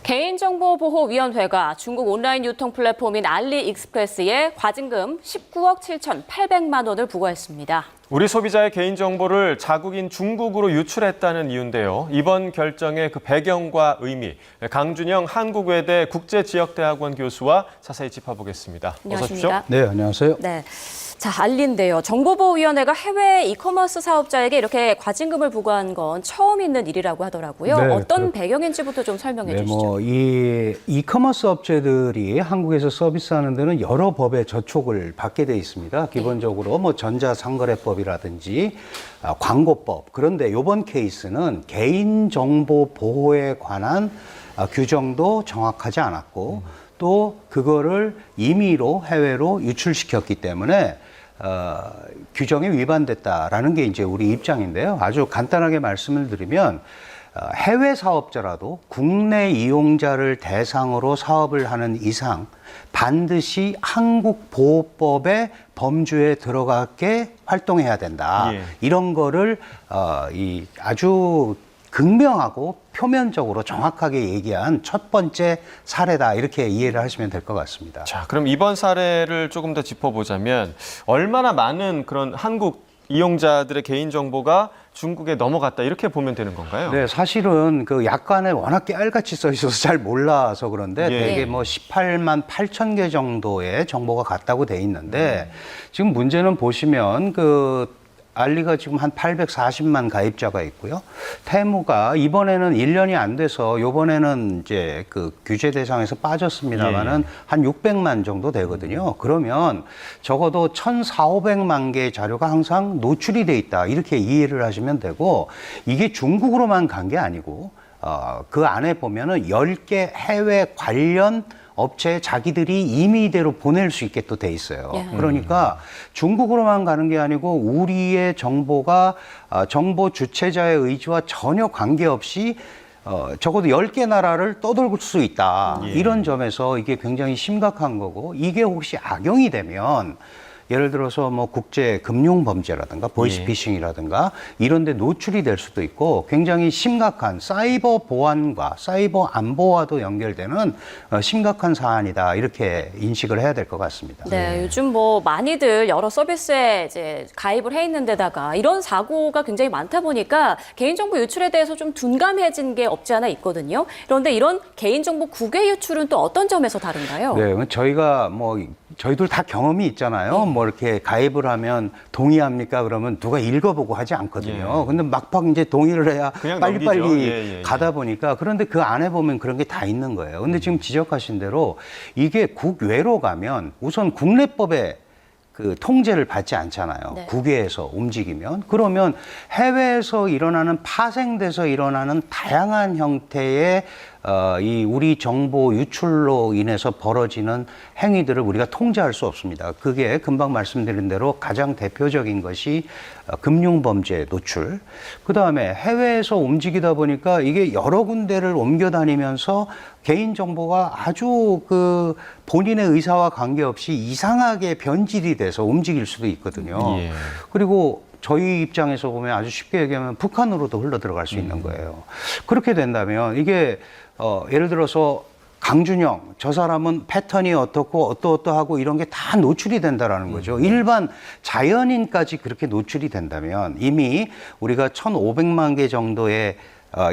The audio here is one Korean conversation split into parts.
개인정보보호위원회가 중국 온라인 유통 플랫폼인 알리익스프레스에 과징금 19억 7,800만 원을 부과했습니다. 우리 소비자의 개인정보를 자국인 중국으로 유출했다는 이유인데요. 이번 결정의 그 배경과 의미, 강준영 한국외대 국제지역대학원 교수와 자세히 짚어보겠습니다. 어서 오십시오. 네, 안녕하세요. 네. 자, 알리인데요. 정보보호위원회가 해외 이커머스 사업자에게 이렇게 과징금을 부과한 건 처음 있는 일이라고 하더라고요. 네, 어떤 배경인지부터 좀 설명해 주시죠. 이 이커머스 업체들이 한국에서 서비스하는 데는 여러 법의 저촉을 받게 돼 있습니다. 기본적으로 뭐 전자상거래법이라든지 광고법. 그런데 이번 케이스는 개인정보 보호에 관한 규정도 정확하지 않았고 또 그거를 임의로 해외로 유출시켰기 때문에 규정에 위반됐다라는 게 이제 우리 입장인데요. 아주 간단하게 말씀을 드리면 해외 사업자라도 국내 이용자를 대상으로 사업을 하는 이상 반드시 한국 보호법의 범주에 들어가게 활동해야 된다. 예. 이런 거를 아주 극명하고 표면적으로 정확하게 얘기한 첫 번째 사례다, 이렇게 이해를 하시면 될 것 같습니다. 자, 그럼 이번 사례를 조금 더 짚어보자면 얼마나 많은 그런 한국 이용자들의 개인정보가 중국에 넘어갔다, 이렇게 보면 되는 건가요? 네, 사실은 그 약관에 워낙 깨알같이 써 있어서 잘 몰라서 그런데 예. 대개 뭐 18만 8천 개 정도의 정보가 갔다고 돼 있는데 지금 문제는 보시면 알리가 지금 한 840만 가입자가 있고요. 테무가 이번에는 1년이 안 돼서 이번에는 이제 그 규제 대상에서 빠졌습니다만은 한 600만 정도 되거든요. 그러면 적어도 1,400~500만 개의 자료가 항상 노출이 돼 있다, 이렇게 이해를 하시면 되고, 이게 중국으로만 간 게 아니고 그 안에 보면은 10개 해외 관련 업체에 자기들이 임의대로 보낼 수 있게 또 돼 있어요. 그러니까 중국으로만 가는 게 아니고 우리의 정보가 정보 주체자의 의지와 전혀 관계없이 적어도 10개 나라를 떠돌 수 있다. 이런 점에서 이게 굉장히 심각한 거고, 이게 혹시 악용이 되면 예를 들어서 뭐 국제 금융 범죄라든가 보이스피싱이라든가 이런 데 노출이 될 수도 있고, 굉장히 심각한 사이버 보안과 사이버 안보와도 연결되는 심각한 사안이다, 이렇게 인식을 해야 될 것 같습니다. 네, 요즘 뭐 많이들 여러 서비스에 이제 가입을 해 있는 데다가 이런 사고가 굉장히 많다 보니까 개인정보 유출에 대해서 좀 둔감해진 게 없지 않아 있거든요. 그런데 이런 개인정보 국외 유출은 또 어떤 점에서 다른가요? 네, 저희들 다 경험이 있잖아요. 뭐 이렇게 가입을 하면 동의합니까? 그러면 누가 읽어보고 하지 않거든요. 근데 막판 이제 동의를 해야 빨리빨리 가다 보니까, 그런데 그 안에 보면 그런 게 다 있는 거예요. 근데 지금 지적하신 대로 이게 국외로 가면 우선 국내법에 그 통제를 받지 않잖아요. 네. 국외에서 움직이면. 그러면 해외에서 파생돼서 일어나는 다양한 형태의 이 우리 정보 유출로 인해서 벌어지는 행위들을 우리가 통제할 수 없습니다. 그게 금방 말씀드린 대로 가장 대표적인 것이 금융범죄 노출. 그다음에 해외에서 움직이다 보니까 이게 여러 군데를 옮겨 다니면서 개인정보가 아주 본인의 의사와 관계없이 이상하게 변질이 돼서 움직일 수도 있거든요. 그리고 저희 입장에서 보면 아주 쉽게 얘기하면 북한으로도 흘러 들어갈 수 있는 거예요. 그렇게 된다면 이게 예를 들어서 강준영, 저 사람은 패턴이 어떻고 어떠하고 이런 게 다 노출이 된다라는 거죠. 일반 자연인까지 그렇게 노출이 된다면 이미 우리가 1,500만 개 정도의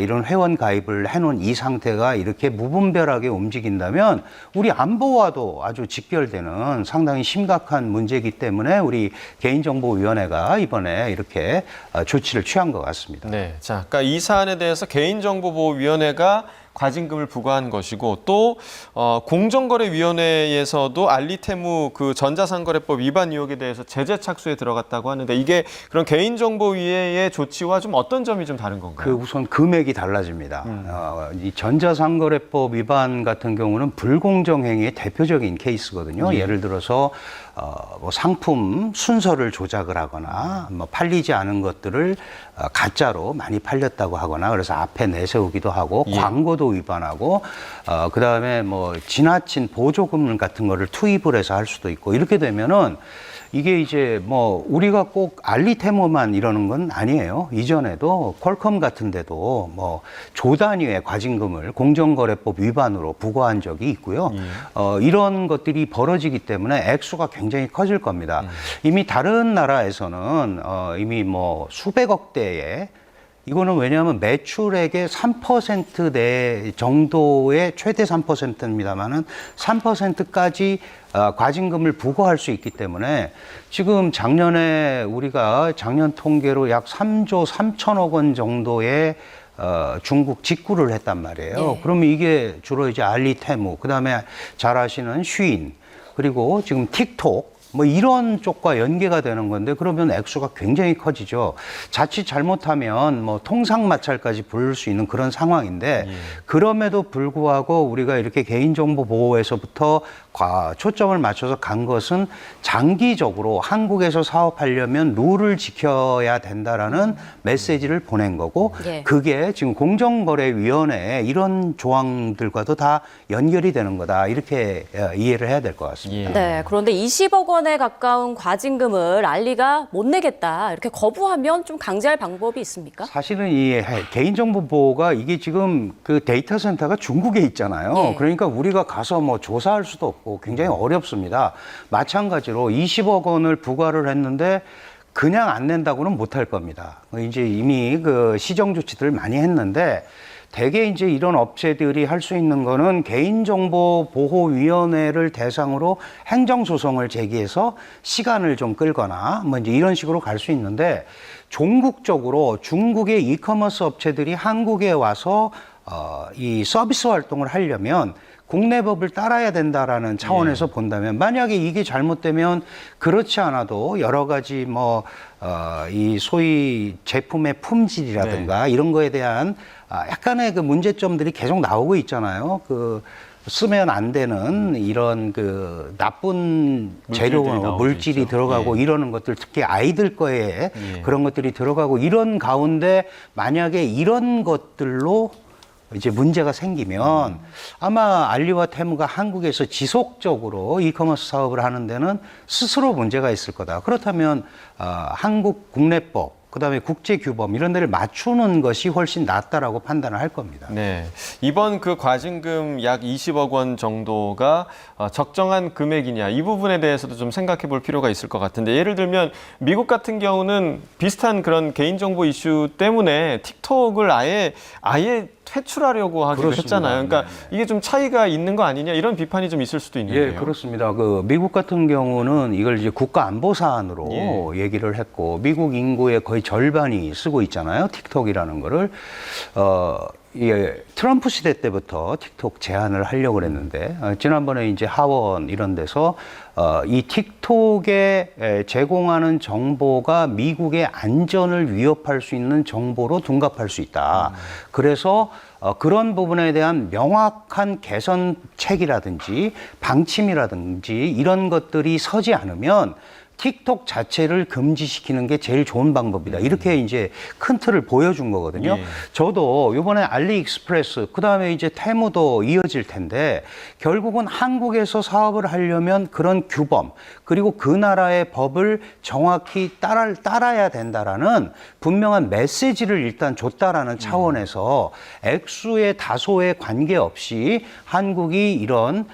이런 회원 가입을 해놓은 이 상태가 이렇게 무분별하게 움직인다면 우리 안보와도 아주 직결되는 상당히 심각한 문제이기 때문에 우리 개인정보위원회가 이번에 이렇게 조치를 취한 것 같습니다. 네, 자, 그러니까 이 사안에 대해서 개인정보보호위원회가 과징금을 부과한 것이고, 또 공정거래위원회에서도 알리테무 그 전자상거래법 위반 의혹에 대해서 제재 착수에 들어갔다고 하는데, 이게 그런 개인정보위의 조치와 좀 어떤 점이 좀 다른 건가요? 우선 금액이 달라집니다. 이 전자상거래법 위반 같은 경우는 불공정 행위의 대표적인 케이스거든요. 예를 들어서 뭐 상품 순서를 조작을 하거나 뭐 팔리지 않은 것들을 가짜로 많이 팔렸다고 하거나, 그래서 앞에 내세우기도 하고 광고도 위반하고 그다음에 뭐 지나친 보조금 같은 거를 투입을 해서 할 수도 있고, 이렇게 되면은 이게 이제 뭐 우리가 꼭 알리테모만 이러는 건 아니에요. 이전에도 퀄컴 같은 데도 뭐 조 단위의 과징금을 공정거래법 위반으로 부과한 적이 있고요. 이런 것들이 벌어지기 때문에 액수가 굉장히 커질 겁니다. 이미 다른 나라에서는 이미 뭐 수백억 대의 이거는 왜냐하면 매출액의 3% 정도의 최대 3%입니다만은 3%까지 과징금을 부과할 수 있기 때문에 지금 작년에 우리가 작년 통계로 약 3조 3천억 원 정도의 중국 직구를 했단 말이에요. 예. 그러면 이게 주로 이제 알리테무, 그다음에 잘 아시는 쉬인, 그리고 지금 틱톡 뭐 이런 쪽과 연계가 되는 건데 그러면 액수가 굉장히 커지죠. 자칫 잘못하면 뭐 통상마찰까지 부를 수 있는 그런 상황인데 그럼에도 불구하고 우리가 이렇게 개인정보 보호에서부터 초점을 맞춰서 간 것은 장기적으로 한국에서 사업하려면 룰을 지켜야 된다라는 메시지를 보낸 거고 예. 그게 지금 공정거래위원회에 이런 조항들과도 다 연결이 되는 거다 이렇게 이해를 해야 될 것 같습니다. 네, 그런데 20억 원에 가까운 과징금을 알리가 못 내겠다 이렇게 거부하면 좀 강제할 방법이 있습니까? 사실은 이 개인정보 보호가 이게 지금 그 데이터 센터가 중국에 있잖아요. 예. 그러니까 우리가 가서 뭐 조사할 수도 없고 굉장히 어렵습니다. 마찬가지로 20억 원을 부과를 했는데 그냥 안 낸다고는 못할 겁니다. 이제 이미 그 시정 조치들을 많이 했는데 대개 이제 이런 업체들이 할 수 있는 거는 개인정보보호위원회를 대상으로 행정소송을 제기해서 시간을 좀 끌거나 뭐 이제 이런 식으로 갈 수 있는데 종국적으로 중국의 이커머스 업체들이 한국에 와서 이 서비스 활동을 하려면 국내 법을 따라야 된다라는 차원에서 본다면 만약에 이게 잘못되면 그렇지 않아도 여러 가지 이 소위 제품의 품질이라든가 이런 거에 대한 약간의 그 문제점들이 계속 나오고 있잖아요. 그 쓰면 안 되는 이런 그 나쁜 재료, 물질이 들어가고 이러는 것들 특히 아이들 거에 그런 것들이 들어가고 이런 가운데 만약에 이런 것들로 이제 문제가 생기면 아마 알리와 테무가 한국에서 지속적으로 이커머스 사업을 하는 데는 스스로 문제가 있을 거다. 그렇다면 한국 국내법, 그다음에 국제규범 이런 데를 맞추는 것이 훨씬 낫다라고 판단을 할 겁니다. 네, 이번 그 과징금 약 20억 원 정도가 적정한 금액이냐 이 부분에 대해서도 좀 생각해 볼 필요가 있을 것 같은데 예를 들면 미국 같은 경우는 비슷한 그런 개인정보 이슈 때문에 틱톡을 아예 퇴출하려고 하기도 했잖아요. 그러니까 이게 좀 차이가 있는 거 아니냐 이런 비판이 좀 있을 수도 있는데요. 예, 그렇습니다. 그 미국 같은 경우는 이걸 이제 국가 안보 사안으로 얘기를 했고 미국 인구의 거의 절반이 쓰고 있잖아요. 틱톡이라는 거를 트럼프 시대 때부터 틱톡 제한을 하려고 그랬는데 지난번에 이제 하원 이런 데서 이 틱톡에 제공하는 정보가 미국의 안전을 위협할 수 있는 정보로 둔갑할 수 있다. 그래서 그런 부분에 대한 명확한 개선책이라든지 방침이라든지 이런 것들이 서지 않으면 틱톡 자체를 금지시키는 게 제일 좋은 방법이다. 이렇게 이제 큰 틀을 보여준 거거든요. 저도 이번에 알리익스프레스, 그 다음에 이제 테무도 이어질 텐데 결국은 한국에서 사업을 하려면 그런 규범, 그리고 그 나라의 법을 정확히 따라야 된다라는 분명한 메시지를 일단 줬다라는 차원에서 액수의 다소에 관계없이 한국이 이런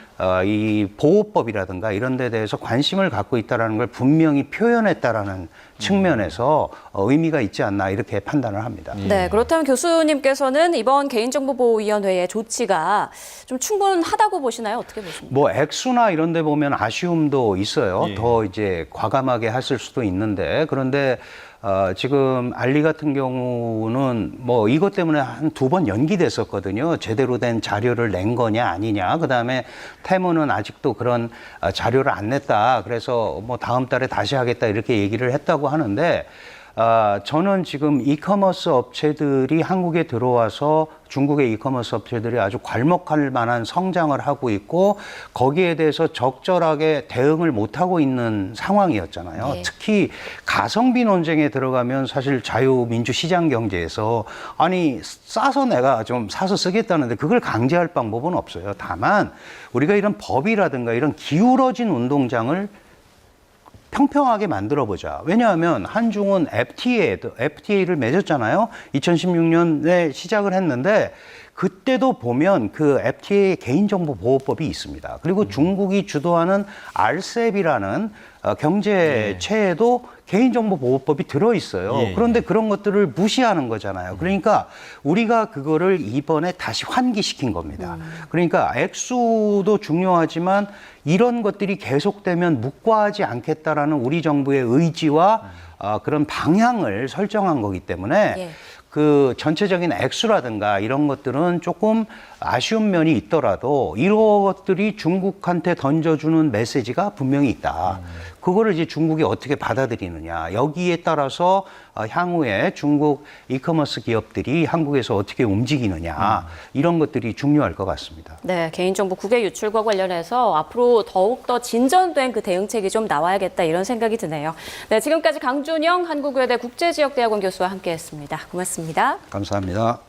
이 보호법이라든가 이런 데 대해서 관심을 갖고 있다는 걸 분명히 표현했다라는 측면에서 의미가 있지 않나 이렇게 판단을 합니다. 네, 그렇다면 교수님께서는 이번 개인정보보호위원회의 조치가 좀 충분하다고 보시나요? 어떻게 보십니까? 뭐 액수나 이런 데 보면 아쉬움도 있어요. 더 이제 과감하게 했을 수도 있는데 그런데 지금 알리 같은 경우는 뭐 이것 때문에 한 2번 연기됐었거든요. 제대로 된 자료를 낸 거냐 아니냐. 그다음에 테무는 아직도 그런 자료를 안 냈다. 그래서 뭐 다음 달에 다시 하겠다 이렇게 얘기를 했다고 하는데 저는 지금 이커머스 업체들이 한국에 들어와서 중국의 이커머스 업체들이 아주 괄목할 만한 성장을 하고 있고 거기에 대해서 적절하게 대응을 못하고 있는 상황이었잖아요. 특히 가성비 논쟁에 들어가면 사실 자유민주시장 경제에서 아니 싸서 내가 좀 사서 쓰겠다는데 그걸 강제할 방법은 없어요. 다만 우리가 이런 법이라든가 이런 기울어진 운동장을 평평하게 만들어보자. 왜냐하면 한중은 FTA를 맺었잖아요. 2016년에 시작을 했는데 그때도 보면 그 FTA 개인정보보호법이 있습니다. 그리고 중국이 주도하는 RCEP이라는 경제체에도 개인정보보호법이 들어있어요. 예. 그런데 그런 것들을 무시하는 거잖아요. 그러니까 우리가 그거를 이번에 다시 환기시킨 겁니다. 그러니까 액수도 중요하지만 이런 것들이 계속되면 묵과하지 않겠다라는 우리 정부의 의지와 그런 방향을 설정한 거기 때문에 예. 그 전체적인 액수라든가 이런 것들은 조금 아쉬운 면이 있더라도 이런 것들이 중국한테 던져주는 메시지가 분명히 있다. 그거를 이제 중국이 어떻게 받아들이느냐. 여기에 따라서 향후에 중국 이커머스 기업들이 한국에서 어떻게 움직이느냐. 이런 것들이 중요할 것 같습니다. 네, 개인정보 국외 유출과 관련해서 앞으로 더욱더 진전된 그 대응책이 좀 나와야겠다 이런 생각이 드네요. 네, 지금까지 강준영 한국외대 국제지역대학원 교수와 함께했습니다. 고맙습니다. 감사합니다.